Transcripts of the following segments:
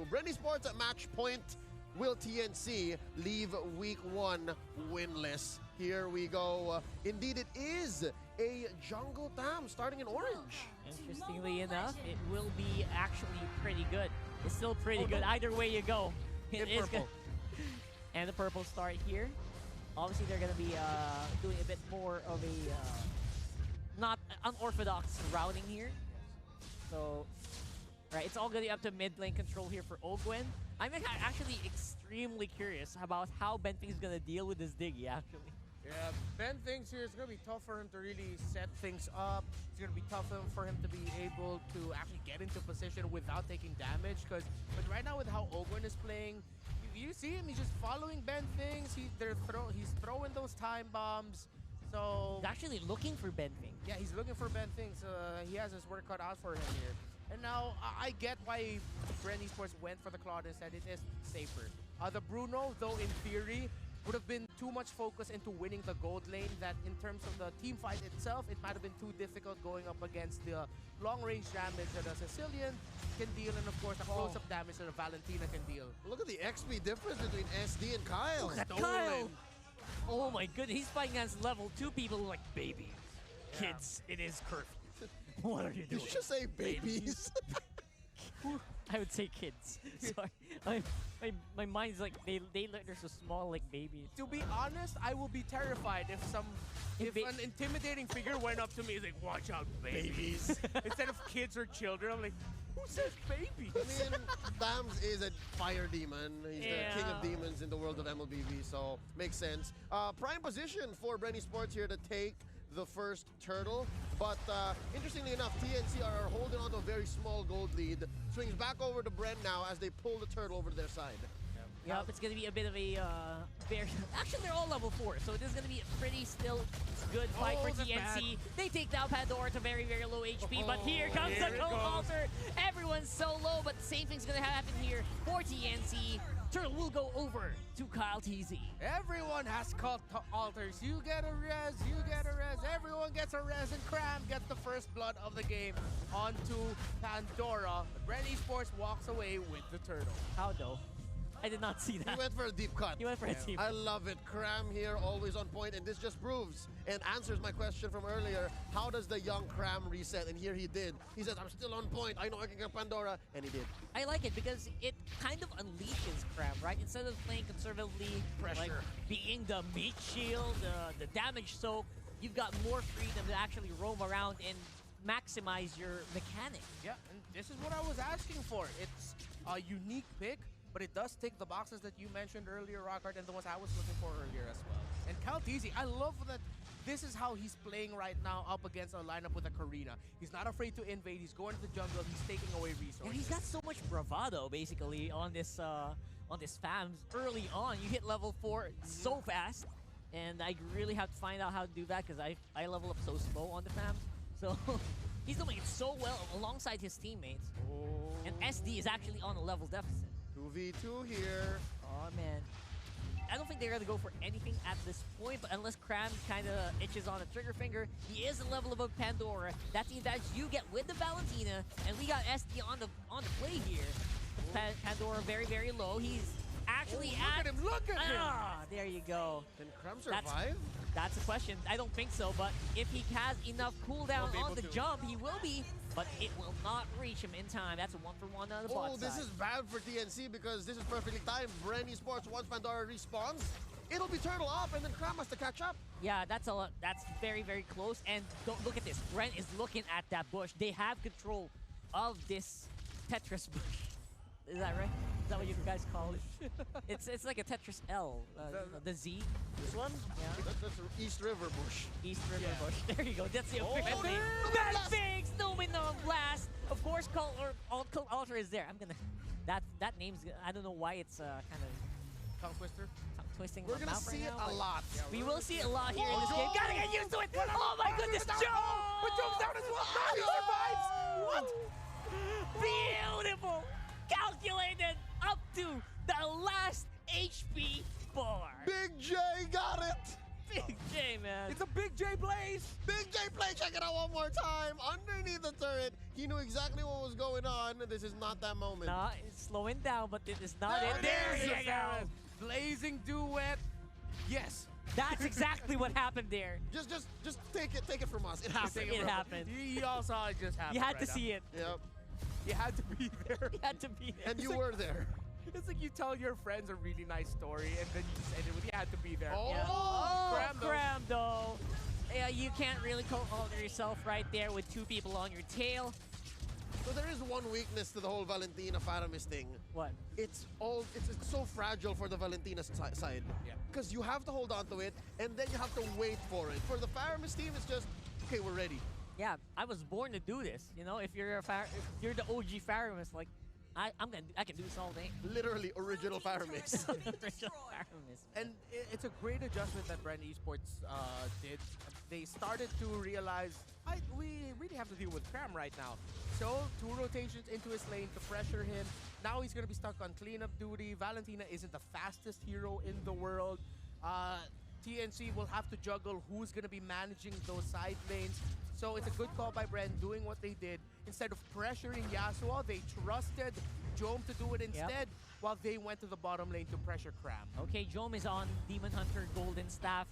BREN Sports at match point. Will TNC leave week 1 winless? Here we go. Indeed, it is a jungle tam starting in orange. Interestingly enough, it will be actually pretty good. It's still pretty good. Either way you go. It is good. And the purple start here. Obviously, they're going to be doing a bit more of a not unorthodox routing here. So, right, it's all going to be up to mid lane control here for Ogwen. I'm actually extremely curious about how Benfing's going to deal with this Diggy, actually. Yeah, Ben thinks here it's going to be tough for him to really set things up. It's going to be tough for him to be able to actually get into position without taking damage. But right now with how Ogwen is playing, you see him, he's just following Ben things. He's throwing those time bombs. So He's actually looking for Benfing. Yeah, he's looking for Ben things. He has his work cut out for him here. And now I get why BREN Sports went for the Claude and said it is safer. The Bruno, though in theory, would have been too much focus into winning the gold lane, that in terms of the team fight itself, it might have been too difficult going up against the long-range damage that a Sicilian can deal, and of course the close-up damage that a Valentina can deal. Look at the XP difference between SD and Kyle. Look at Kyle! Oh my goodness, he's fighting against level 2 people like, baby, kids, it is curfew. What are you doing? You should say babies. I would say kids. Sorry. My mind's like, they're so small like babies. To be honest, I will be terrified if an intimidating figure went up to me and like, watch out, babies. Instead of kids or children, I'm like, who says babies? I mean, Tams is a fire demon. He's the king of demons in the world of MLBV, so makes sense. Prime position for BREN Sports here to take the first turtle, but interestingly enough, TNC are holding on to a very small gold lead. Swings back over to BREN now as they pull the turtle over to their side. Yep, it's going to be a bit of a very... Actually, they're all level 4, so this is going to be a pretty still good fight for TNC. They take down Pandora to very, very low HP, but here comes the Cult Altar. Everyone's so low, but the same thing's going to happen here for TNC. Turtle will go over to Kyle TZ. Everyone has Cult Altars. You get a res, you get a res. Everyone gets a res, and Cram gets the first blood of the game onto Pandora. But BREN Sports walks away with the turtle. How though? I did not see that. He went for a deep cut. He went for a deep cut. I love it. Cram here, always on point, and this just proves and answers my question from earlier. How does the young Cram reset? And here he did. He says, I'm still on point. I know I can get Pandora, and he did. I like it because it kind of unleashes Cram, right? Instead of playing conservatively, like being the meat shield, the damage soak, you've got more freedom to actually roam around and maximize your mechanic. Yeah, and this is what I was asking for. It's a unique pick, but it does tick the boxes that you mentioned earlier, Rockhard, and the ones I was looking for earlier as well. And Kyle TZ, I love that this is how he's playing right now up against a lineup with a Karina. He's not afraid to invade. He's going to the jungle. He's taking away resources. Yeah, he's got so much bravado, basically, on this FAMs early on. You hit level 4 so fast, and I really have to find out how to do that because I level up so slow on the FAMs. So he's doing it so well alongside his teammates. And SD is actually on a level deficit. 2v2 here. Oh, man. I don't think they're going to go for anything at this point, but unless Cram kind of itches on a trigger finger, he is a level above Pandora. That's the advantage you get with the Valentina, and we got SD on the play here. Pandora very, very low. He's actually Look at him! Ah, there you go. Can Cram survive? That's a question. I don't think so, but if he has enough cooldown on the jump, he will be, but it will not reach him in time. That's a 1-for-1 on the bot side. This is bad for TNC because this is perfectly timed. BREN Sports, once Pandora respawns, it'll be turtle up, and then Cram has to catch up. Yeah, that's a lot. That's very, very close. And don't look at this. BREN is looking at that bush. They have control of this Tetris bush. Is that right? Is that what you guys call it? it's like a Tetris L, the Z. This one? Yeah. That's East River Bush. East River Bush. There you go. That's the official name. Benfing's Numenor Blast. Of course, Cult Altar is there. I'm gonna. That name's. I don't know why it's kind of Tongue twister. tongue twisting. We're gonna see it a lot. Yeah, we will see it a lot here in this game. Gotta get used to it. Oh my goodness, Joe! But Joe's down as well. No, he survives. What? Beautiful. Calculated up to the last HP bar. Big J got it! Big J J, man. It's a Big J Blaze. Big J play, check it out one more time. Underneath the turret, he knew exactly what was going on. This is not that moment. Nah, it's slowing down, but it is not it. There it There is. you go. Blazing duet. Yes. That's exactly what happened there. Just take it from us. It happened. It happened. You all saw it just happen. You had right to see it. Yep. You had to be there. You had to be there. And you were there. It's like you tell your friends a really nice story and then you just end it with you had to be there. Oh, Yeah. Cram though. Cram though. Yeah, you can't really co-alter yourself right there with two people on your tail. So there is one weakness to the whole Valentina Faramis thing. What? It's so fragile for the Valentina side. Yeah. Because you have to hold on to it, and then you have to wait for it. For the Faramis team, it's just, okay, we're ready. Yeah, I was born to do this. You know, if you're the OG Faramis, like I can do this all day. Literally original Faramis. Original Faramis, man. And it's a great adjustment that BREN Esports did. They started to realize we really have to deal with Cram right now. So 2 rotations into his lane to pressure him. Now he's going to be stuck on cleanup duty. Valentina isn't the fastest hero in the world. TNC will have to juggle who's going to be managing those side lanes. So it's a good call by BREN doing what they did. Instead of pressuring Yasuo, they trusted Jome to do it instead while they went to the bottom lane to pressure Cram. Okay, Jome is on Demon Hunter Golden Staff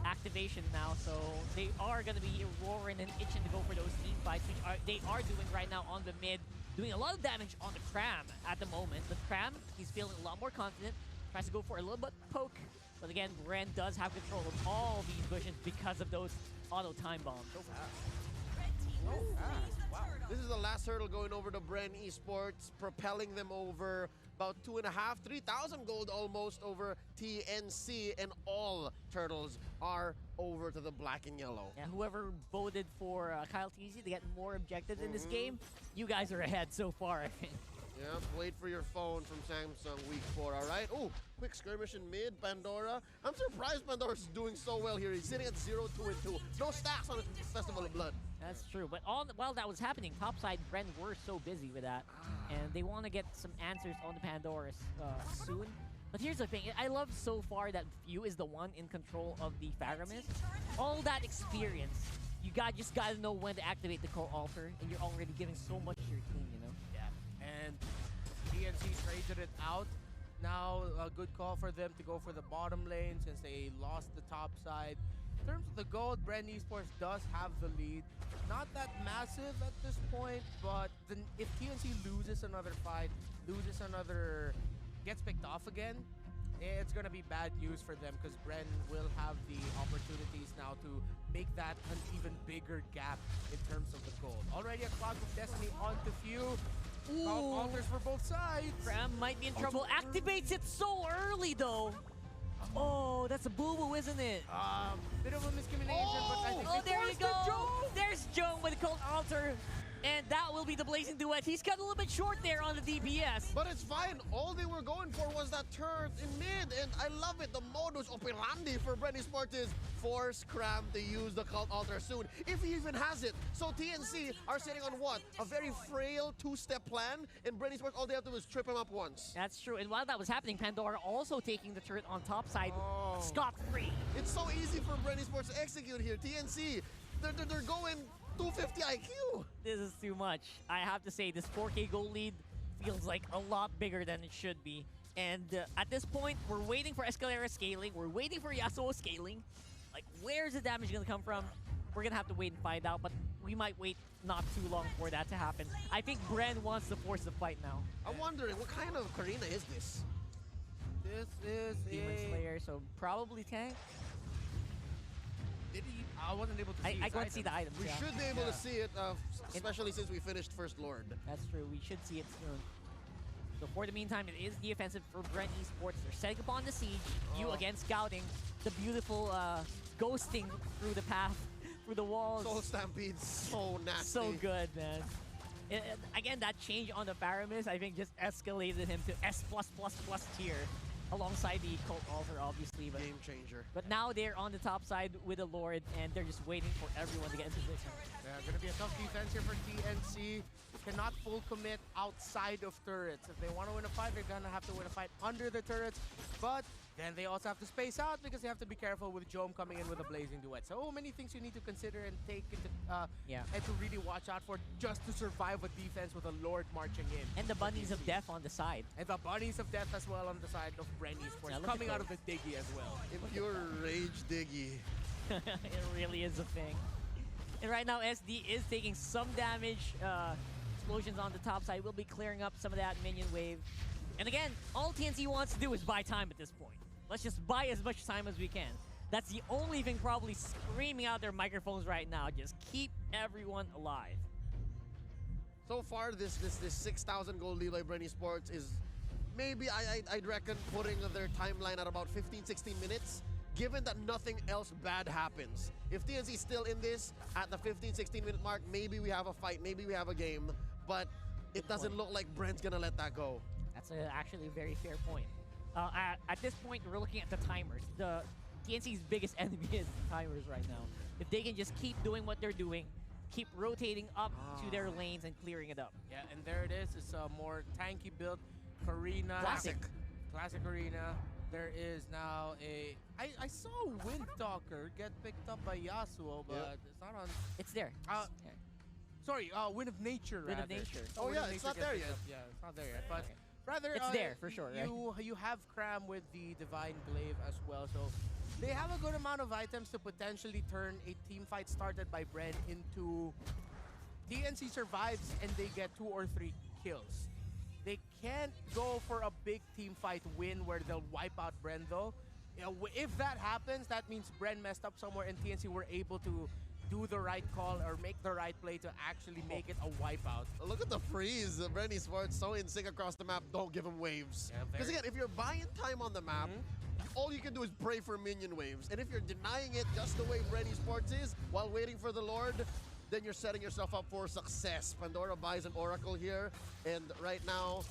activation now, so they are going to be roaring and itching to go for those team fights, which they are doing right now on the mid, doing a lot of damage on the Cram at the moment. The Cram, he's feeling a lot more confident, tries to go for a little bit poke, but again, BREN does have control of all these bushes because of those auto time bombs. So fast. Wow. This is the last hurdle going over to BREN Esports, propelling them over about 2,500, 3,000 gold almost over TNC, and all turtles are over to the black and yellow. Yeah, whoever voted for Kyle TZ to get more objectives in this game, you guys are ahead so far, I think. Yep, wait for your phone from Samsung Week 4, all right? Oh, quick skirmish in mid, Pandora. I'm surprised Pandora's doing so well here. He's sitting at 0, 2, and 2. No stacks on his Festival of Blood. That's true, but while that was happening, topside BREN were so busy with that, and they want to get some answers on the Pandoras soon. But here's the thing, I love so far that Few is the one in control of the Faramis. All that experience, you just gotta know when to activate the co-alter, and you're already giving so much to your team, you know? Yeah. And TNC traded it out. Now a good call for them to go for the bottom lane since they lost the top side. In terms of the gold, BREN Esports does have the lead. Not that massive at this point, but if TNC loses another fight, gets picked off again, it's going to be bad news for them because BREN will have the opportunities now to make that an even bigger gap in terms of the gold. Already a Cloud of Destiny onto Few. Alters for both sides. Cram might be in trouble. Activates it so early, though. Oh, that's a boo-boo, isn't it? Bit of a miscommunication, but I think Oh, they there you forced go. it, Joe. There's Joe with the cold altar. And that will be the Blazing Duet. He's cut a little bit short there on the DPS. But it's fine. All they were going for was that turret in mid, and I love it. The modus operandi for BREN Esports is force Cram to use the cult altar soon, if he even has it. So TNC are sitting on what? A very frail 2-step plan, and BREN Esports, all they have to do is trip him up once. That's true. And while that was happening, Pandora also taking the turret on top side, scot-free. It's so easy for BREN Esports to execute here. TNC, they're going 250 IQ. This is too much. I have to say, this 4K goal lead feels like a lot bigger than it should be. And at this point, we're waiting for Escalera scaling. We're waiting for Yasuo scaling. Like, where's the damage going to come from? We're going to have to wait and find out, but we might wait not too long for that to happen. I think BREN wants to force the fight now. I'm wondering, what kind of Karina is this? This is Demon Slayer, so probably tank. Did he? I wasn't able to see I can't see the items. We yeah. should be able to see it, especially since we finished First Lord. That's true. We should see it soon. So for the meantime, it is the offensive for BREN Esports. They're setting up on the siege. You again scouting the beautiful ghosting through the path, through the walls. Soul Stampede, so nasty. So good, man. Again, that change on the Faramis, I think, just escalated him to S+++ tier. Alongside the cult altar, obviously, but Game changer. But now they're on the top side with the Lord, and they're just waiting for everyone to get in position. Yeah, gonna be a tough defense here for TNC. Cannot full commit outside of turrets. If they want to win a fight, they're gonna have to win a fight under the turrets. But Then they also have to space out because they have to be careful with Jome coming in with a blazing duet. So many things you need to consider and take into and to really watch out for just to survive a defense with a Lord marching in. And the Bunnies of Death on the side. And the Bunnies of Death as well on the side of BREN Esports, coming out of the Diggy as well. Impure Rage Diggy. It really is a thing. And right now, SD is taking some damage. Explosions on the top side will be clearing up some of that minion wave. And again, all TNC wants to do is buy time at this point. Let's just buy as much time as we can. That's the only thing probably screaming out their microphones right now. Just keep everyone alive. So far, this 6,000 gold lead by BREN Esports is maybe, I'd reckon, putting their timeline at about 15-16 minutes, given that nothing else bad happens. If TNC is still in this at the 15-16 minute mark, maybe we have a fight, maybe we have a game, but it doesn't look like BREN's gonna let that go. That's actually a very fair point. At this point, we're looking at the timers. The TNC's biggest enemy is the timers right now. If they can just keep doing what they're doing, keep rotating up to their lanes and clearing it up. Yeah, and there it is. It's a more tanky build Karina. Classic Arena. There is now a... I saw Windtalker get picked up by Yasuo, but it's not on... It's there. Sorry, Wind of Nature, Wind of Nature. Oh, yeah, it's not there yet. Yeah, it's not there yet. But rather... It's there, for sure, right? You have Cram with the Divine Glaive as well, so... They have a good amount of items to potentially turn a team fight started by BREN into... TNC survives and they get 2 or 3 kills. They can't go for a big team fight win where they'll wipe out BREN though. You know, if that happens, that means BREN messed up somewhere and TNC were able to do the right call or make the right play to actually make it a wipeout. Look at the freeze. BREN Esports so in sync across the map. Don't give them waves. Because again, if you're buying time on the map, all you can do is pray for minion waves. And if you're denying it just the way BREN Esports is, while waiting for the Lord, then you're setting yourself up for success. Pandora buys an Oracle here, and right now,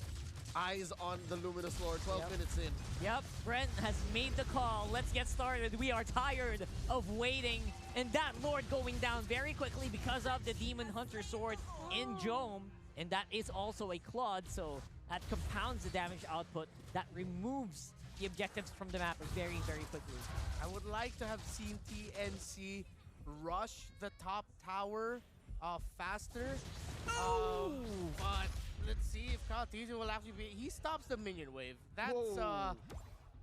eyes on the Luminous Lord, 12 minutes in. Yep, BREN has made the call. Let's get started. We are tired of waiting. And that Lord going down very quickly because of the Demon Hunter Sword in Jome. And that is also a Claude, so that compounds the damage output. That removes the objectives from the map very, very quickly. I would like to have seen TNC rush the top tower faster. But let's see if Kalatizu will actually be... He stops the minion wave. That's...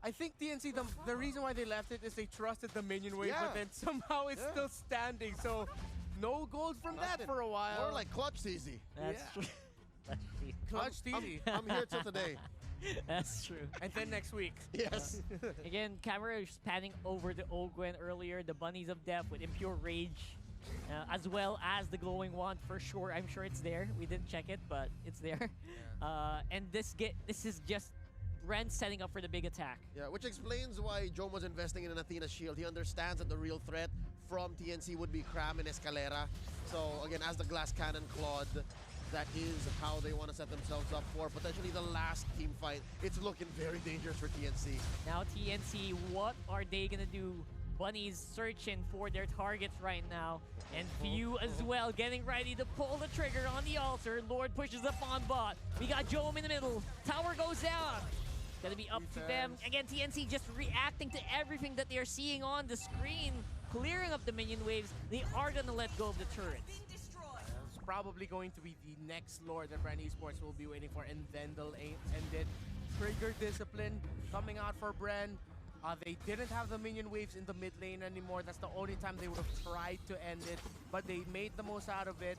I think TNC, the reason why they left it is they trusted the minion wave, but then somehow it's still standing. So no gold from that for a while. More like Clutch TZ. That's true. Clutch TZ. I'm here till today. That's true. And then next week. Yes. Again, camera is panning over the Ogwen earlier, the Bunnies of Death with Impure Rage, as well as the Glowing Wand for sure. I'm sure it's there. We didn't check it, but it's there. And this is just BREN setting up for the big attack. Yeah, which explains why Jome was investing in an Athena shield. He understands that the real threat from TNC would be Cram and Escalera. So again, as the Glass Cannon Claude, that is how they want to set themselves up for potentially the last team fight. It's looking very dangerous for TNC. Now TNC, what are they gonna do? Bunnies searching for their targets right now. And Few as well, getting ready to pull the trigger on the altar. Lord pushes up on bot. We got Jome in the middle. Tower goes down. Gonna be up to them. Again, TNC just reacting to everything that they're seeing on the screen. Clearing up the minion waves. They are gonna let go of the turrets. It's probably going to be the next Lord that BREN Esports will be waiting for, and then they'll end it. Trigger Discipline coming out for BREN. They didn't have the minion waves in the mid lane anymore. That's the only time they would have tried to end it, but they made the most out of it.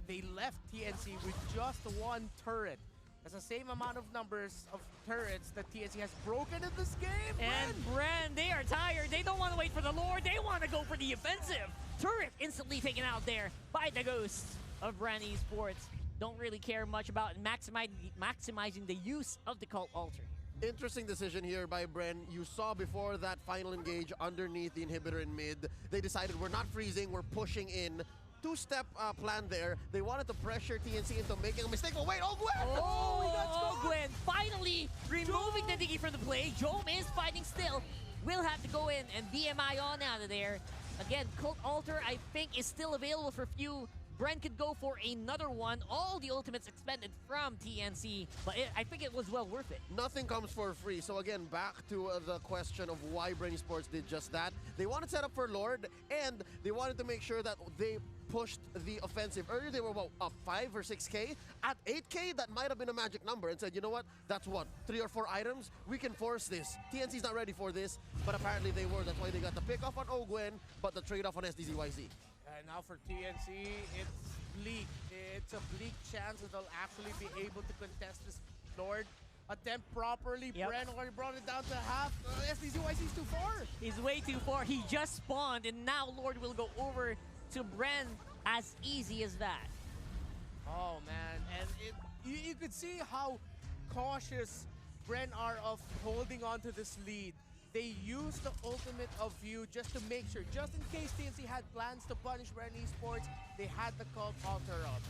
They left TNC with just 1 turret. That's the same amount of numbers of turrets that TNC has broken in this game. And BREN, they are tired. They don't want to wait for the Lord. They want to go for the offensive. Turret instantly taken out there by the ghost of BREN Esports. Don't really care much about maximizing the use of the Cult Altar. Interesting decision here by BREN. You saw before that final engage underneath the inhibitor in mid. They decided we're not freezing, we're pushing in. 2-step plan there. They wanted to pressure TNC into making a mistake. But wait, Ogwen! Oh, Ogwen finally removing the Diggy from the play. Jome is fighting still. Will have to go in and BMI on out of there. Again, Cult Altar, I think, is still available for Few. BREN could go for another one. All the ultimates expended from TNC, but I think it was well worth it. Nothing comes for free. So again, back to the question of why BREN Sports did just that. They wanted to set up for Lord, and they wanted to make sure that they pushed the offensive. Earlier, they were about 5 or 6K. At 8K, that might have been a magic number, and said, you know what? That's what? 3 or 4 items? We can force this. TNC's not ready for this, but apparently they were. That's why they got the pick off on Ogwen, but the trade off on SDZYZ. And now for TNC, it's bleak. It's a bleak chance that they'll actually be able to contest this Lord. Attempt properly. Yep. BREN already brought it down to half. SDZYZ's too far. He's way too far. He just spawned, and now Lord will go over to BREN as easy as that. Oh, man. And you could see how cautious BREN are of holding on to this lead. They used the ultimate of view just to make sure, just in case TNC had plans to punish BREN Esports, they had the cult alter up.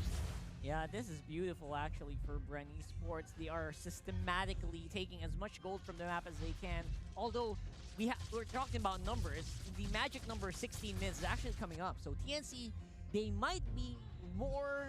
Yeah, this is beautiful actually for BREN Esports. They are systematically taking as much gold from the map as they can. Although we're talking about numbers, the magic number 16 minutes is actually coming up. So TNC, they might be more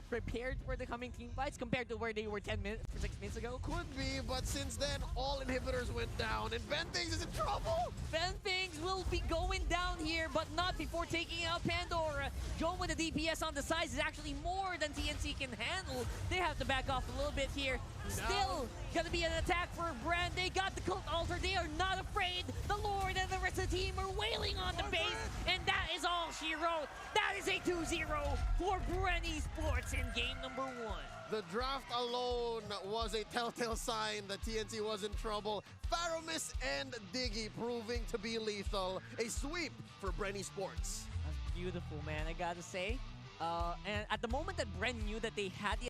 prepared for the coming team fights compared to where they were 6 minutes ago. Could be, but since then, all inhibitors went down, and Bentings is in trouble! Bentings will be going down here, but not before taking out Pandora. Joan with the DPS on the sides is actually more than TNC can handle. They have to back off a little bit here. Still gonna be an attack for BREN. They got the cult altar. They are not afraid. The Lord and the rest of the team are wailing on the base, and that is all she wrote. That is a 2-0 for BREN Esports in game number 1. The draft alone was a telltale sign that TNC was in trouble. Faramis and Diggy proving to be lethal. A sweep for BREN Esports. That's beautiful, man, I gotta say. And at the moment that BREN knew that they had the